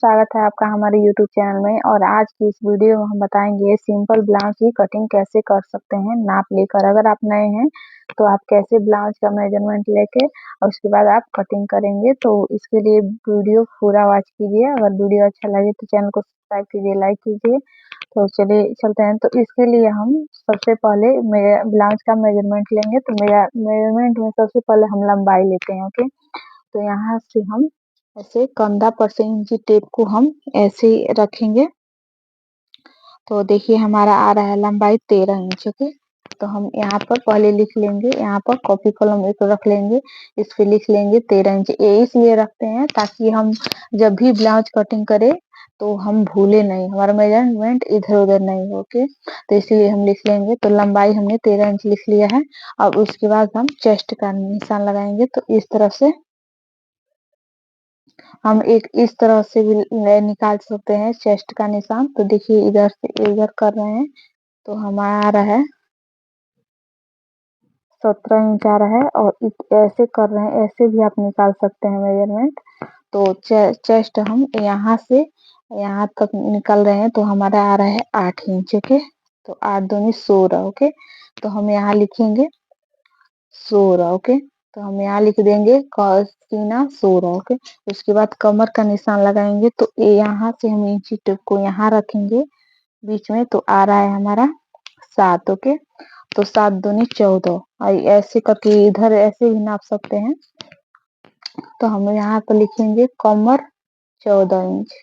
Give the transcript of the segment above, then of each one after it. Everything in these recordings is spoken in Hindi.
स्वागत है आपका हमारे यूट्यूब चैनल में। और आज की इस वीडियो में हम बताएंगे सिंपल ब्लाउज की कटिंग कैसे कर सकते हैं नाप लेकर। अगर आप नए हैं तो आप कैसे ब्लाउज का मेजरमेंट लेके और उसके बाद आप कटिंग करेंगे, तो इसके लिए वीडियो पूरा वॉच कीजिए। अगर वीडियो अच्छा लगे तो चैनल को सब्सक्राइब कीजिए, लाइक कीजिए। तो चलिए चलते हैं। तो इसके लिए हम सबसे पहले ब्लाउज का मेजरमेंट लेंगे। तो मेरा मेजरमेंट में सबसे पहले हम लंबाई लेते हैं। ओके, तो यहाँ से हम ऐसे कंधा पर से इंची टेप को हम ऐसे ही रखेंगे। तो देखिए हमारा आ रहा है लंबाई 13 इंच। ओके, तो हम यहाँ पर पहले लिख लेंगे, यहाँ पर कॉपी कलम एक रख लेंगे, इस पे लिख लेंगे 13 इंच। ये इसलिए रखते हैं ताकि हम जब भी ब्लाउज कटिंग करें तो हम भूले नहीं, हमारा मेजरमेंट इधर उधर नहीं हो। ओके, तो इसलिए हम लिख लेंगे। तो लंबाई हमने 13 इंच लिख लिया है। अब उसके बाद हम चेस्ट का निशान लगाएंगे। तो इस तरह से हम एक इस तरह से भी निकाल सकते हैं चेस्ट का निशान। तो देखिए इधर से इधर कर रहे हैं तो हमारा आ रहा है 17 इंच आ रहा है। और ऐसे कर रहे हैं, ऐसे भी आप निकाल सकते हैं मेजरमेंट। तो चेस्ट हम यहाँ से यहाँ तक निकल रहे हैं तो हमारा आ रहा है 8 इंच। ओके, तो 8 दूनी 16। ओके, तो हम यहाँ लिखेंगे 16। ओके, तो हम यहाँ लिख देंगे सीना 16। ओके, उसके बाद कमर का निशान लगाएंगे। तो यहाँ से हम इंची टेप को यहाँ रखेंगे बीच में, तो आ रहा है हमारा 7। ओके, तो 7 दूनी 14। और ऐसे करके इधर ऐसे भी नाप सकते हैं। तो हम यहाँ पर लिखेंगे कमर 14 इंच।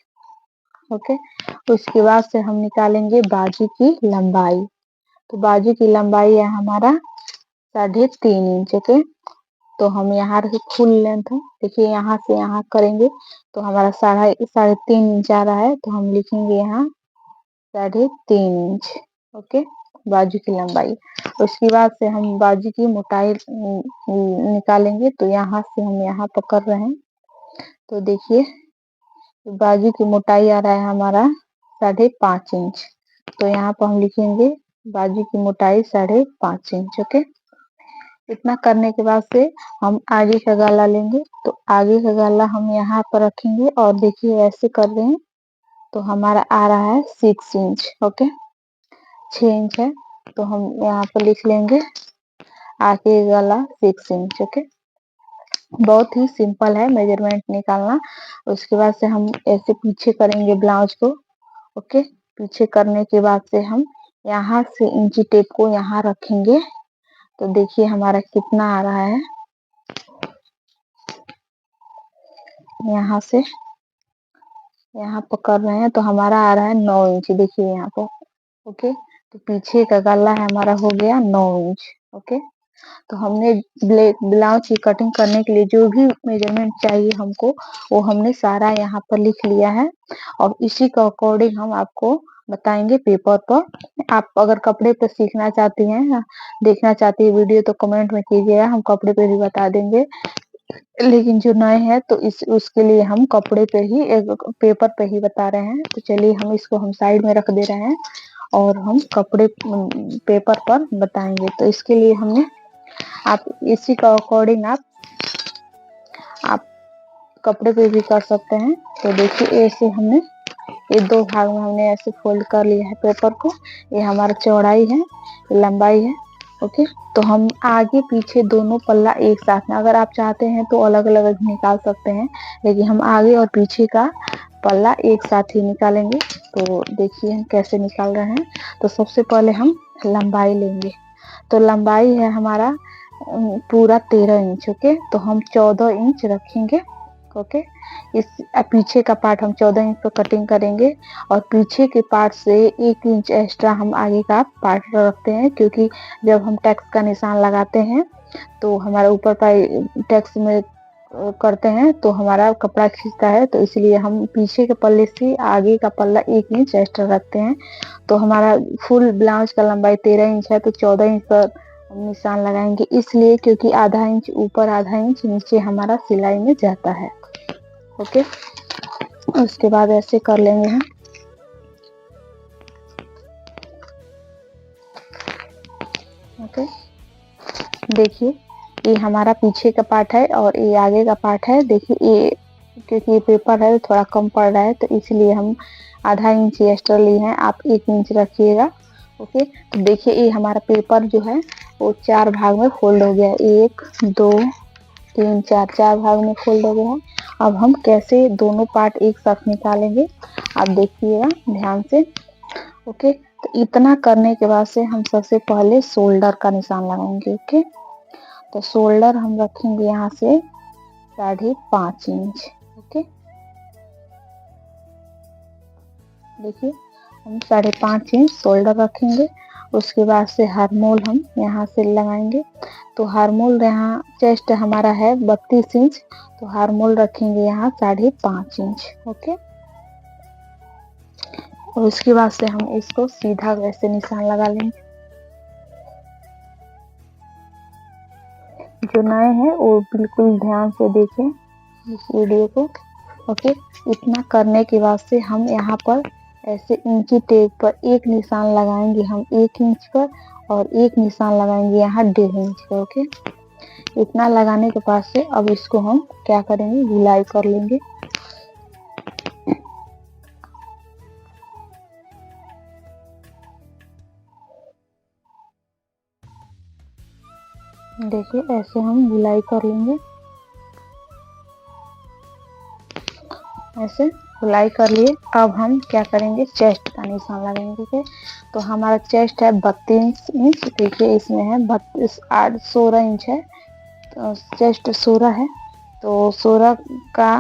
ओके, उसके बाद से हम निकालेंगे बाजू की लंबाई। तो बाजू की लंबाई है हमारा 3.5 इंच। ओके, तो हम यहाँ फुल लेंथ है, देखिए यहाँ से यहाँ करेंगे तो हमारा 3.5 इंच आ रहा है। तो हम लिखेंगे यहाँ 3.5 इंच। ओके, बाजू की लंबाई। उसके बाद से हम बाजू की मोटाई निकालेंगे। तो यहाँ से हम यहाँ पकड़ रहे हैं, तो देखिए बाजू की मोटाई आ रहा है हमारा 5.5 इंच। तो यहाँ पर हम लिखेंगे बाजू की मोटाई 5.5 इंच। ओके, इतना करने के बाद से हम आगे का गला लेंगे। तो आगे का गला हम यहाँ पर रखेंगे और देखिए ऐसे कर रहे हैं तो हमारा आ रहा है 6 इंच। ओके, 6 इंच है। तो हम यहाँ पर लिख लेंगे आगे गला 6 इंच। ओके, बहुत ही सिंपल है मेजरमेंट निकालना। उसके बाद से हम ऐसे पीछे करेंगे ब्लाउज को। ओके, पीछे करने के बाद से हम यहाँ से इंची टेप को यहाँ रखेंगे। तो देखिए हमारा कितना आ रहा है, यहाँ से यहाँ पकड़ रहे हैं तो हमारा आ रहा है 9 इंच। देखिए यहाँ पर। ओके, तो पीछे का गला है हमारा हो गया 9 इंच। ओके, तो हमने ब्लाउज की कटिंग करने के लिए जो भी मेजरमेंट चाहिए हमको वो हमने सारा यहाँ पर लिख लिया है। और इसी के अकॉर्डिंग हम आपको बताएंगे पेपर पर। आप अगर कपड़े पर सीखना चाहती हैं, देखना चाहती है वीडियो, तो कमेंट में कीजिएगा, हम कपड़े पे भी बता देंगे। लेकिन जो नए हैं तो उसके लिए हम कपड़े पे ही पेपर पे ही बता रहे हैं। तो चलिए हम इसको हम साइड में रख दे रहे हैं और हम कपड़े पेपर पर बताएंगे। तो इसके लिए हमने आप इसी का अकॉर्डिंग आप कपड़े पे भी कर सकते हैं। तो देखिए ऐसे हमने ये 2 भाग में हमने ऐसे फोल्ड कर लिया है पेपर को। ये हमारा चौड़ाई है, ये लंबाई है। ओके, तो हम आगे पीछे दोनों पल्ला एक साथ में, अगर आप चाहते हैं तो अलग अलग निकाल सकते हैं, लेकिन हम आगे और पीछे का पल्ला एक साथ ही निकालेंगे। तो देखिए हम कैसे निकाल रहे हैं। तो सबसे पहले हम लंबाई लेंगे। तो लंबाई है हमारा पूरा 13 इंच। ओके, तो हम 14 इंच रखेंगे। ओके, इस पीछे का पार्ट हम 14 इंच पर कटिंग करेंगे और पीछे के पार्ट से 1 इंच एक्स्ट्रा हम आगे का पार्ट रखते हैं, क्योंकि जब हम टैक्स का निशान लगाते हैं तो हमारा ऊपर का टैक्स में करते हैं तो हमारा कपड़ा खींचता है। तो इसलिए हम पीछे के पल्ले से आगे का पल्ला 1 इंच एक्स्ट्रा रखते हैं। तो हमारा फुल ब्लाउज का लंबाई 13 इंच है, तो 14 इंच पर निशान लगाएंगे, इसलिए क्योंकि आधा इंच ऊपर आधा इंच नीचे हमारा सिलाई में जाता है। ओके, उसके बाद ऐसे कर लेंगे हम। ओके, देखिए ये हमारा पीछे का पार्ट है और ये आगे का पार्ट है। देखिए ये क्योंकि ये पेपर है थोड़ा कम पड़ रहा है तो इसलिए हम आधा इंच एक्स्ट्रा लिए हैं, आप 1 इंच रखिएगा। ओके, तो देखिए ये हमारा पेपर जो है वो 4 भाग में फोल्ड हो गया है। 1 2 3 4 4 भाग में फोल्ड हो गया है। अब हम कैसे दोनों पार्ट एक साथ निकालेंगे आप देखिएगा ध्यान से। ओके, तो इतना करने के बाद से हम सबसे पहले शोल्डर का निशान लगाएंगे। ओके, तो शोल्डर हम रखेंगे यहाँ से 5.5 इंच। ओके, देखिए हम 5.5 इंच शोल्डर रखेंगे। उसके बाद से हार्मोल हम यहाँ से लगाएंगे। तो हार्मोल यहाँ चेस्ट हमारा है 32 इंच, तो हार्मोल रखेंगे यहाँ 5.5 इंच। ओके, और उसके बाद से हम इसको सीधा वैसे निशान लगा लेंगे। जो नए हैं वो बिल्कुल ध्यान से देखें इस वीडियो को। ओके, इतना करने के बाद से हम यहाँ पर ऐसे इंची टेप पर एक निशान लगाएंगे हम 1 इंच पर, और एक निशान लगाएंगे यहाँ 1.5 इंच पर। ओके, इतना लगाने के बाद से अब इसको हम क्या करेंगे, गुलाई कर लेंगे। देखिए ऐसे हम गुलाई कर लेंगे, ऐसे गुलाई कर लिए। अब हम क्या करेंगे, चेस्ट का निशान लगाएंगे। ठीक है, तो हमारा चेस्ट है 32 इंच। देखिए इसमें है 16 इंच है, तो चेस्ट 16 है, तो 16 का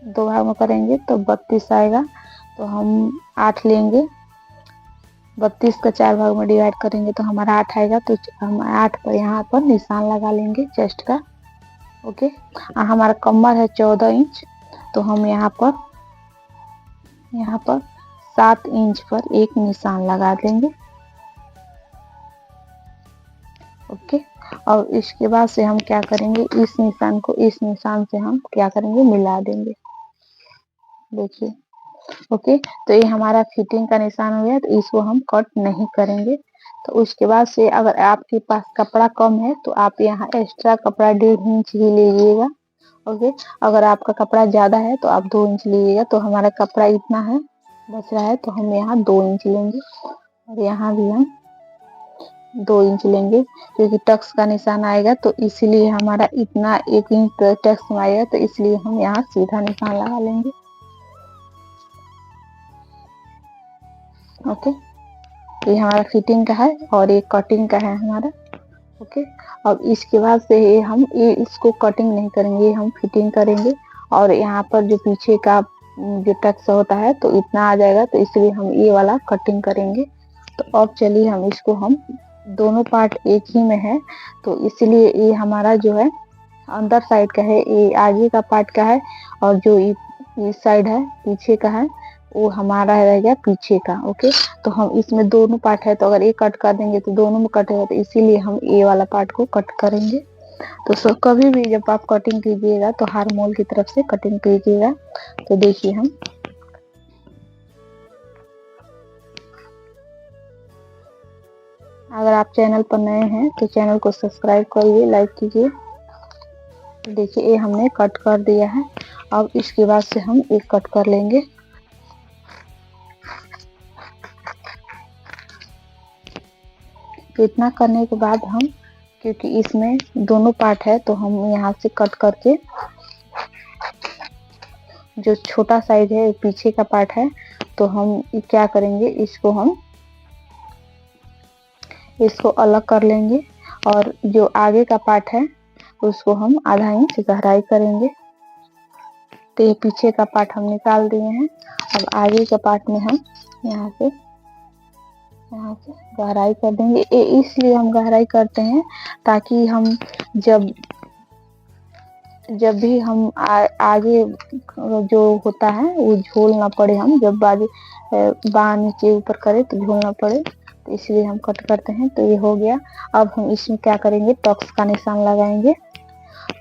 2 भाग में करेंगे तो 32 आएगा। तो हम 8 लेंगे, 32 का 4 भाग में डिवाइड करेंगे तो हमारा 8 आएगा। तो हम 8 पर यहाँ पर निशान लगा लेंगे चेस्ट का। ओके, हमारा कमर है 14 इंच, तो हम यहाँ पर 7 इंच पर एक निशान लगा देंगे। ओके, और इसके बाद से हम क्या करेंगे, इस निशान को इस निशान से हम क्या करेंगे, मिला देंगे। देखिए, ओके, तो ये हमारा फिटिंग का निशान हो गया, तो इसको हम कट नहीं करेंगे। तो उसके बाद से अगर आपके पास कपड़ा कम है तो आप यहाँ एक्स्ट्रा कपड़ा 1.5 इंच ही लीजिएगा। ओके, अगर आपका कपड़ा ज्यादा है तो आप 2 इंच लीजिएगा। तो हमारा कपड़ा इतना है बच रहा है, तो हम यहाँ 2 इंच लेंगे, और यहाँ भी हम 2 इंच लेंगे, क्योंकि टक्स का निशान आएगा तो इसलिए हमारा इतना 1 इंच टक्स में आएगा, तो इसलिए हम यहाँ सीधा निशान लगा लेंगे। ओके, ये हमारा फिटिंग का है और ये कटिंग का है हमारा। ओके, अब इसके बाद से ये इसको कटिंग नहीं करेंगे, हम फिटिंग करेंगे। और यहाँ पर जो पीछे का जो टक्स होता है तो इतना आ जाएगा, तो इसलिए हम ये वाला कटिंग करेंगे। तो अब चलिए हम इसको हम दोनों पार्ट एक ही में है, तो इसलिए ये हमारा जो है अंदर साइड का है, ये आगे का पार्ट का है, और जो इस साइड है पीछे का है वो हमारा रह गया पीछे का। ओके, तो हम इसमें दोनों पार्ट है, तो अगर ये कट कर देंगे तो दोनों में कटेगा, तो इसीलिए हम ये वाला पार्ट को कट करेंगे। तो कभी भी जब आप कटिंग कीजिएगा तो हार्मोल की तरफ से कटिंग कीजिएगा। तो देखिए हम अगर आप चैनल पर नए हैं तो चैनल को सब्सक्राइब करिए, लाइक कीजिए। तो देखिए ये हमने कट कर दिया है। अब इसके बाद से हम एक कट कर लेंगे। तो इतना करने के बाद हम, क्योंकि इसमें दोनों पार्ट है, तो हम यहाँ से कट करके जो छोटा साइज है पीछे का पार्ट है, तो हम क्या करेंगे, इसको अलग कर लेंगे, और जो आगे का पार्ट है उसको हम आधा इंच गहराई करेंगे। तो ये पीछे का पार्ट हम निकाल दिए हैं। अब आगे के पार्ट में हम यहाँ से गहराई कर देंगे। इसलिए हम गहराई करते हैं ताकि हम जब भी हम आगे जो होता है वो झोल ना पड़े, हम जब बाँ नीचे ऊपर करें तो झोल ना पड़े, तो इसलिए हम कट करते हैं। तो ये हो गया। अब हम इसमें क्या करेंगे, टक्स का निशान लगाएंगे।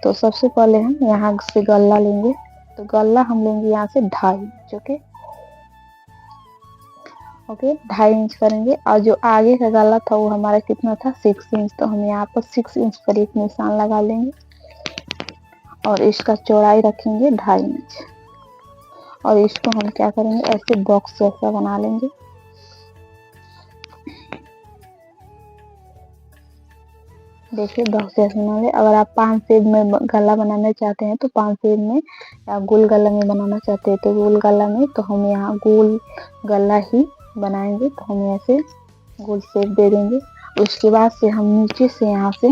तो सबसे पहले हम यहाँ से गला लेंगे, तो गला हम लेंगे यहाँ से 2.5 इंच। ओके, 2.5 इंच करेंगे। और जो आगे का गला था वो हमारा कितना था, 6 इंच, तो हम यहाँ पर 6 इंच पर एक निशान लगा लेंगे। और इसका चौड़ाई रखेंगे 2.5 इंच। और इसको हम क्या करेंगे, ऐसे बॉक्स जैसा बना लेंगे। देखिए बॉक्स जैसे बना ले। अगर आप 5 शेप में गला बनाना चाहते हैं तो 5 शेप में, या गोल गला में बनाना चाहते हैं तो गोल गला में, तो हम यहाँ गोल गला ही बनाएंगे। तो हम ऐसे गोल शेप दे देंगे। उसके बाद से हम नीचे से यहाँ से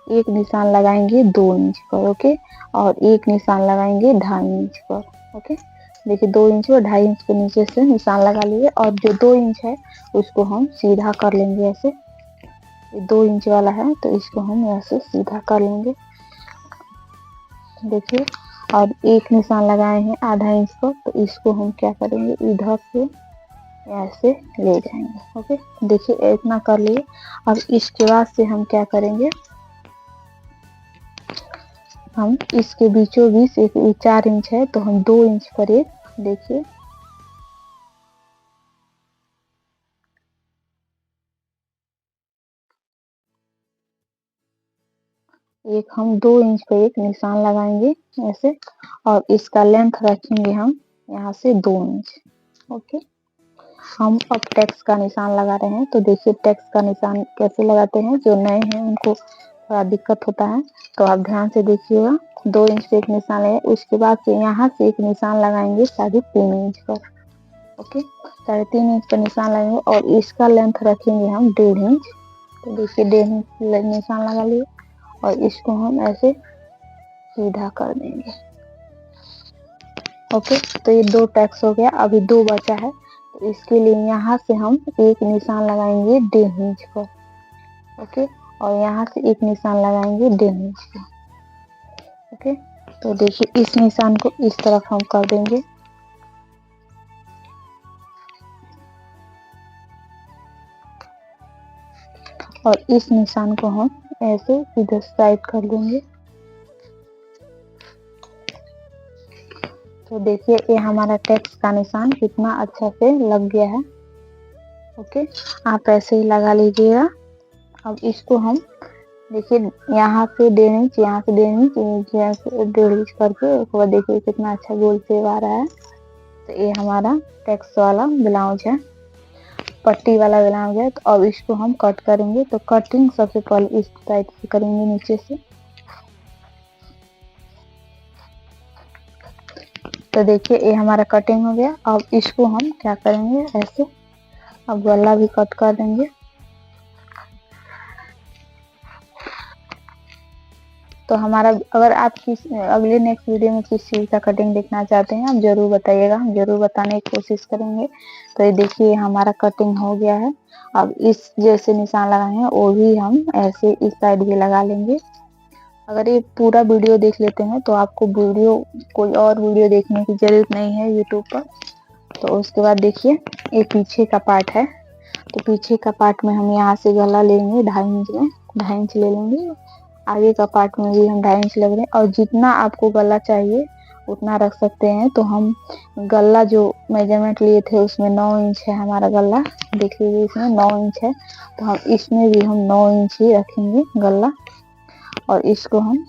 एक निशान लगाएंगे 2 इंच पर, ओके। और एक निशान लगाएंगे 2.5 इंच पर, ओके। देखिए 2 इंच और 2.5 इंच के नीचे से निशान लगा लिए। और जो 2 इंच है उसको हम सीधा कर लेंगे ऐसे। ये 2 इंच वाला है तो इसको हम ऐसे सीधा कर लेंगे। देखिए, और एक निशान लगाए हैं 1/2 इंच पर, तो इसको हम क्या करेंगे, इधर से ऐसे ले जाएंगे, ओके। देखिए इतना कर लिए। अब इसके बाद से हम क्या करेंगे, हम इसके बीचों बीच एक 4 इंच है तो हम 2 इंच पर एक, देखिए एक हम 2 इंच पर एक निशान लगाएंगे ऐसे। और इसका लेंथ रखेंगे हम यहाँ से 2 इंच, ओके। हम अब टेक्स का निशान लगा रहे हैं। तो देखिए टेक्स का निशान कैसे लगाते हैं, जो नए हैं उनको थोड़ा दिक्कत होता है, तो आप ध्यान से देखिएगा। 2 इंच पे एक निशान है, उसके बाद से यहाँ से एक निशान लगाएंगे 3.5 इंच पर, ओके। 3.5 इंच का निशान लगाएंगे और इसका लेंथ रखेंगे हम 1.5 इंच। तो देखिए 1.5 इंच निशान लगा लिए। और इसको हम ऐसे सीधा कर देंगे, ओके। तो ये 2 टैक्स हो गया। अभी 2 बचा है, तो इसके लिए यहाँ से हम एक निशान लगाएंगे 1.5 इंच पर, ओके। और यहाँ से एक निशान लगाएंगे 1.5 इंच का, ओके। तो देखिए इस निशान को इस तरफ हम कर देंगे। और इस निशान को हम ऐसे इधर साइड कर लेंगे। तो देखिए ये हमारा टेक्स का निशान कितना अच्छा से लग गया है, ओके। आप ऐसे ही लगा लीजिएगा। अब इसको हम देखिए यहाँ से 1.5 इंच, यहाँ से 1.5 इंच, यहाँ से 1.5 इंच करके, उसके बाद देखिए कितना अच्छा गोल शेप आ रहा है। तो ये हमारा टेक्स वाला ब्लाउज है, पट्टी वाला ब्लाउज है। तो अब इसको हम कट करेंगे। तो कटिंग सबसे पहले इस साइड से करेंगे, नीचे से। तो देखिए ये हमारा कटिंग हो गया। अब इसको हम क्या करेंगे, ऐसे अब गला भी कट कर देंगे। तो हमारा, अगर आप किस अगले नेक्स्ट वीडियो में किस चीज़ का कटिंग देखना चाहते हैं, आप जरूर बताइएगा, हम जरूर बताने की कोशिश करेंगे। तो ये देखिए हमारा कटिंग हो गया है। अब इस जैसे निशान लगाए हैं वो भी हम ऐसे इस साइड भी लगा लेंगे। अगर ये पूरा वीडियो देख लेते हैं तो आपको वीडियो, कोई और वीडियो देखने की जरूरत नहीं है यूट्यूब पर। तो उसके बाद देखिए ये पीछे का पार्ट है। तो पीछे का पार्ट में हम यहाँ से गला लेंगे 2.5 इंच में, 2.5 इंच ले लेंगे। आगे का पार्ट में भी हम 2.5 इंच लग रहे हैं। और जितना आपको गला चाहिए उतना रख सकते हैं। तो हम गला जो मेजरमेंट लिए थे उसमें 9 इंच है हमारा गला, देख लीजिए इसमें 9 इंच है। तो हम इसमें भी हम 9 इंच ही रखेंगे गला। और इसको हम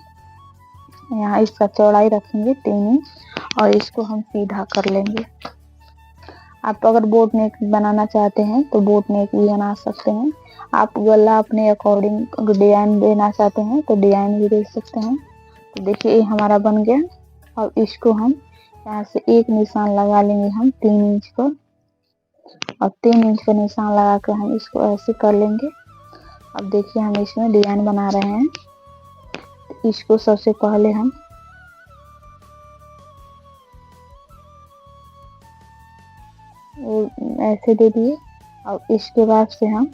यहाँ इसका चौड़ाई रखेंगे 3 इंच। और इसको हम सीधा कर लेंगे। आप अगर बोट नेक बनाना चाहते हैं तो बोट नेक भी बना सकते हैं। आप गला अपने अकॉर्डिंग डिजाइन देना चाहते हैं तो डिजाइन भी दे सकते हैं। तो देखिए ये हमारा बन गया। अब इसको हम यहाँ से एक निशान लगा लेंगे हम 3 इंच पर। और 3 इंच का निशान लगा कर हम इसको ऐसे कर लेंगे। अब देखिए हम इसमें डिजाइन बना रहे हैं। तो इसको सबसे पहले हम ऐसे दे दिए। अब इसके बाद से हम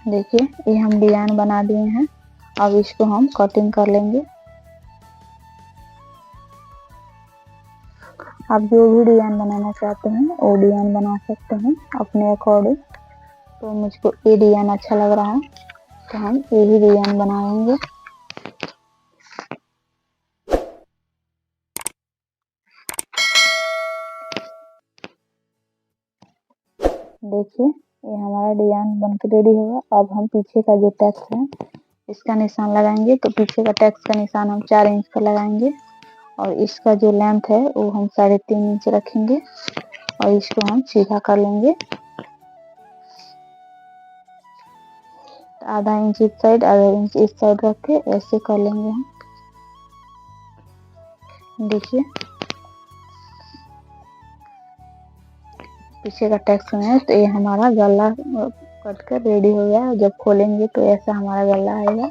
देखिए ये हम डिजाइन बना दिए हैं। अब इसको हम कटिंग कर लेंगे। आप जो भी डिजाइन बनाना चाहते हैं वो डिजाइन बना सकते हैं अपने अकॉर्डिंग। तो मुझको ये डिजाइन अच्छा लग रहा है तो हम यही डिजाइन बनाएंगे। देखिए ये हमारा डिजाइन बनकर रेडी होगा। अब हम पीछे का जो टैक्स है इसका निशान लगाएंगे। तो पीछे का टैक्स का निशान हम 4 इंच का लगाएंगे और इसका जो लेंथ है वो हम 3.5 इंच रखेंगे और इसको हम सीधा कर लेंगे। आधा इंच इस साइड, आधा इंच इस साइड रख के ऐसे कर लेंगे हम। देखिए पीछे का टैक्स है तो ये हमारा गला कट कर रेडी हो गया। जब खोलेंगे तो ऐसा हमारा गला आएगा।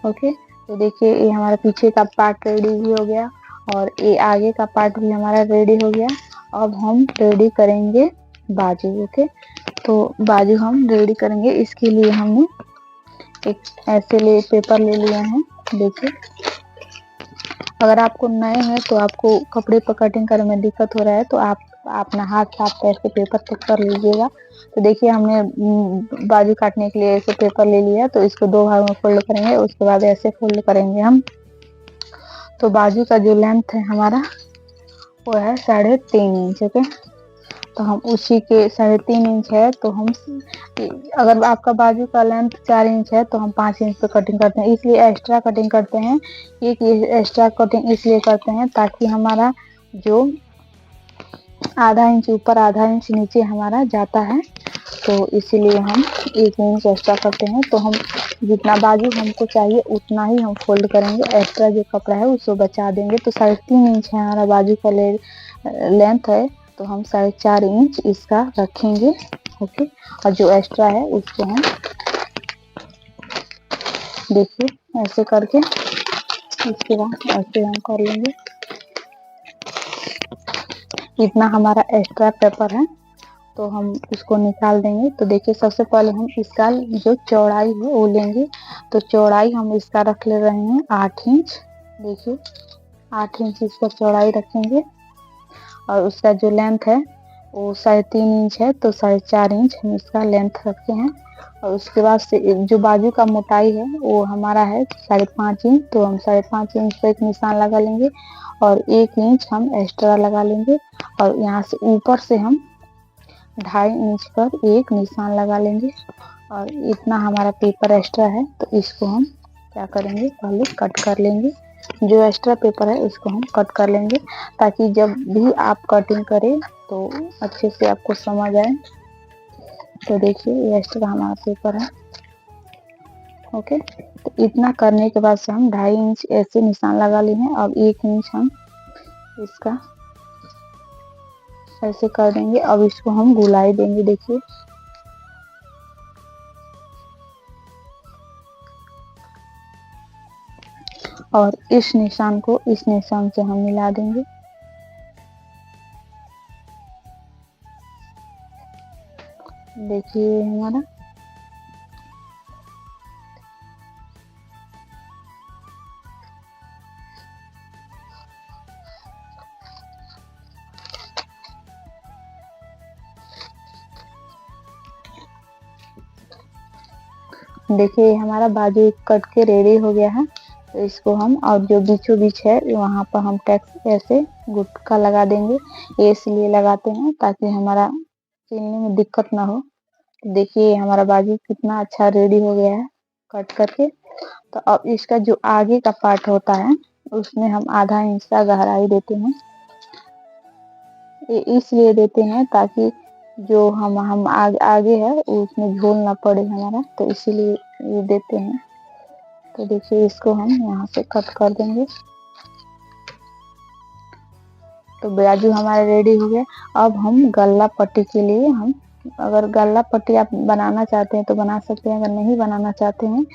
ओके, तो देखिए ये हमारा पीछे का पार्ट रेडी भी हो गया और ये आगे का पार्ट भी हमारा रेडी हो गया। अब हम रेडी करेंगे बाजू। ओके, तो बाजू हम रेडी करेंगे। इसके लिए हमने एक ऐसे पेपर ले लिया है। देखिए अगर आपको नए हैं तो आपको कपड़े पर कटिंग करने में दिक्कत हो रहा है तो आप अपना हाथ साफ करके पेपर पे कर लीजिएगा। तो देखिए हमने बाजू काटने के लिए ऐसे पेपर ले लिया। तो इसको 2 भाग में फोल्ड करेंगे, उसके बाद ऐसे फोल्ड करेंगे हम। तो बाजू का जो लेंथ है हमारा वो है 3.5 इंच। ओके, तो हम उसी के 3.5 इंच है तो हम, अगर आपका बाजू का लेंथ 4 इंच है तो हम 5 इंच पे कटिंग करते हैं। इसलिए एक्स्ट्रा कटिंग करते हैं। एक्स्ट्रा कटिंग इसलिए करते हैं ताकि हमारा जो आधा इंच ऊपर आधा इंच नीचे हमारा जाता है, तो इसीलिए हम 1 इंच एक्स्ट्रा करते हैं। तो हम जितना बाजू हमको चाहिए उतना ही हम फोल्ड करेंगे। एक्स्ट्रा जो कपड़ा है उसको बचा देंगे। तो 3.5 इंच है हमारा बाजू का लेंथ है तो हम 4.5 इंच इसका रखेंगे। ओके, और जो एक्स्ट्रा है उसको हम देखिए ऐसे करके इसके बाद ऐसे हम कर लेंगे। इतना हमारा एक्स्ट्रा पेपर है तो हम इसको निकाल देंगे। तो देखिए सबसे पहले हम इसका जो चौड़ाई है वो लेंगे। तो चौड़ाई हम इसका रख ले रहे हैं 8 इंच। देखिए 8 इंच इसका चौड़ाई रखेंगे और उसका जो लेंथ है वो 3.5 इंच है तो 4.5 इंच हम इसका लेंथ रखते हैं। और उसके बाद से जो बाजू का मोटाई है वो हमारा है 5.5 इंच। तो हम 5.5 इंच पर एक निशान लगा लेंगे और 1 इंच हम एक्स्ट्रा लगा लेंगे और यहाँ से ऊपर से हम 2.5 इंच पर एक निशान लगा लेंगे। और इतना हमारा पेपर एक्स्ट्रा है तो इसको हम क्या करेंगे, पहले कट कर लेंगे। जो एक्स्ट्रा पेपर है इसको हम कट कर लेंगे ताकि जब भी आप कटिंग करें तो अच्छे से आपको समझ आए। तो देखिए ये एक्स्ट्रा हमारा पेपर है। ओके, तो इतना करने के बाद से हम 2.5 इंच ऐसे निशान लगा लिए हैं। अब 1 इंच हम इसका ऐसे कर देंगे। अब इसको हम गुलाई देंगे। देखिए और इस निशान को इस निशान से हम मिला देंगे। देखिए हमारा देखिए हमारा बाजू कट के रेडी हो गया है। तो इसको हम और जो बीचों बीच है वहां पर हम टैक्स ऐसे गुटका लगा देंगे। ये इसलिए लगाते हैं ताकि हमारा सिलने में दिक्कत ना हो। देखिए हमारा बाजू कितना अच्छा रेडी हो गया है कट करके। तो अब इसका जो आगे का पार्ट होता है उसमें हम आधा इंच का गहराई देते हैं। ये इसलिए देते हैं ताकि जो हम आगे है उसमें झोल ना पड़े हमारा, तो इसीलिए ये देते हैं। तो देखिए इसको हम यहाँ से कट कर देंगे। तो बाजू हमारे रेडी हो गए। अब हम गला पट्टी के लिए हम, अगर गला पट्टी आप बनाना चाहते हैं तो बना सकते हैं, अगर नहीं बनाना चाहते हैं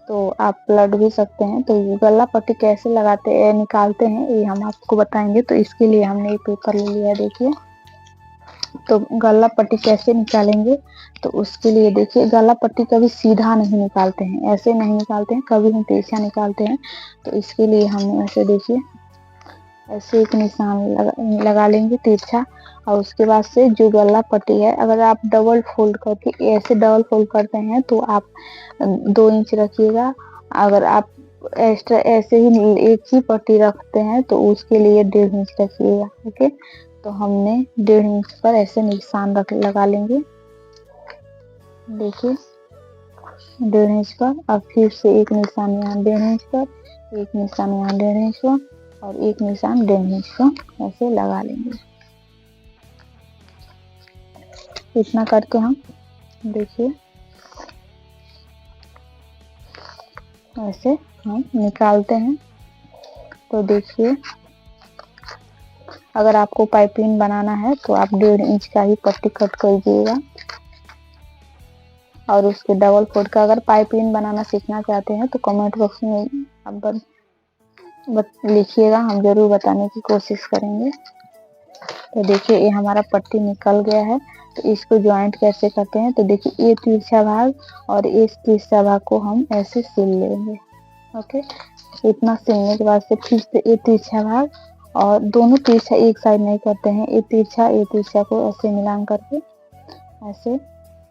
तो आप पलट भी सकते हैं। तो गला पट्टी कैसे लगाते हैं निकालते हैं ये हम आपको बताएंगे। तो इसके लिए हमने ये पेपर ले लिया है। देखिए तो गला पट्टी कैसे निकालेंगे, तो उसके लिए देखिए गला पट्टी कभी सीधा नहीं निकालते हैं, ऐसे नहीं निकालते हैं, कभी हम तिरछा निकालते हैं। तो इसके लिए हम ऐसे देखिए ऐसे एक निशान लगा लेंगे तिरछा। और उसके बाद से जो गला पट्टी है अगर आप डबल फोल्ड करके ऐसे डबल फोल्ड करते हैं तो आप 2 इंच रखिएगा। अगर आप एक्स्ट्रा ऐसे ही एक ही पट्टी रखते हैं तो उसके लिए 1.5 इंच रखिएगा। ओके, तो हमने 1.5 इंच पर ऐसे निशान लगा लेंगे। देखिए 1.5 इंच पर, अब फिर से एक निशान यहाँ 1.5 इंच पर, एक निशान यहाँ 1.5 इंच पर और एक निशान 1.5 इंच पर ऐसे लगा लेंगे। इतना करके हम देखिए ऐसे हम निकालते हैं। तो देखिए अगर आपको पाइपिंग बनाना है तो आप 1.5 इंच का ही पट्टी कट करिएगा और उसके डबल फोल्ड का। अगर पाइपिंग बनाना सीखना चाहते हैं तो कमेंट बॉक्स में आप लिखिएगा, हम जरूर बताने की कोशिश करेंगे। तो देखिए ये हमारा पट्टी निकल गया है। तो इसको ज्वाइंट कैसे करते हैं, तो देखिए ये तिरछा भाग और इस तिरछा भाग को हम ऐसे सिल लेंगे। ओके, इतना सिलने के बाद से फिर से ये तिरछा भाग और दोनों तिरछा एक साइड नहीं करते हैं, ये तिरछा को ऐसे मिलान करके ऐसे।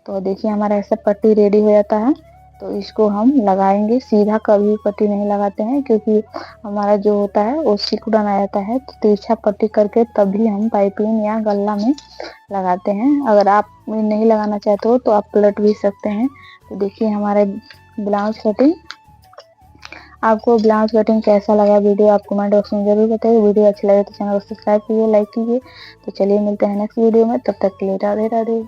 तो देखिए हमारा ऐसा पट्टी रेडी हो जाता है। तो इसको हम लगाएंगे, सीधा कभी पट्टी नहीं लगाते हैं क्योंकि हमारा जो होता है वो सिकुड़न आ जाता है। तो तिरछा पट्टी करके तभी हम पाइपिंग या गल्ला में लगाते हैं। अगर आप नहीं लगाना चाहते हो तो आप पलट भी सकते हैं। तो देखिए हमारे ब्लाउज कटिंग, आपको ब्लाउज कटिंग कैसा लगा वीडियो आप कमेंट बॉक्स में जरूर बताइए। वीडियो अच्छा लगे तो चैनल को सब्सक्राइब कीजिए, लाइक कीजिए। तो चलिए मिलते हैं नेक्स्ट वीडियो में, तब तक के लिए राधे राधे।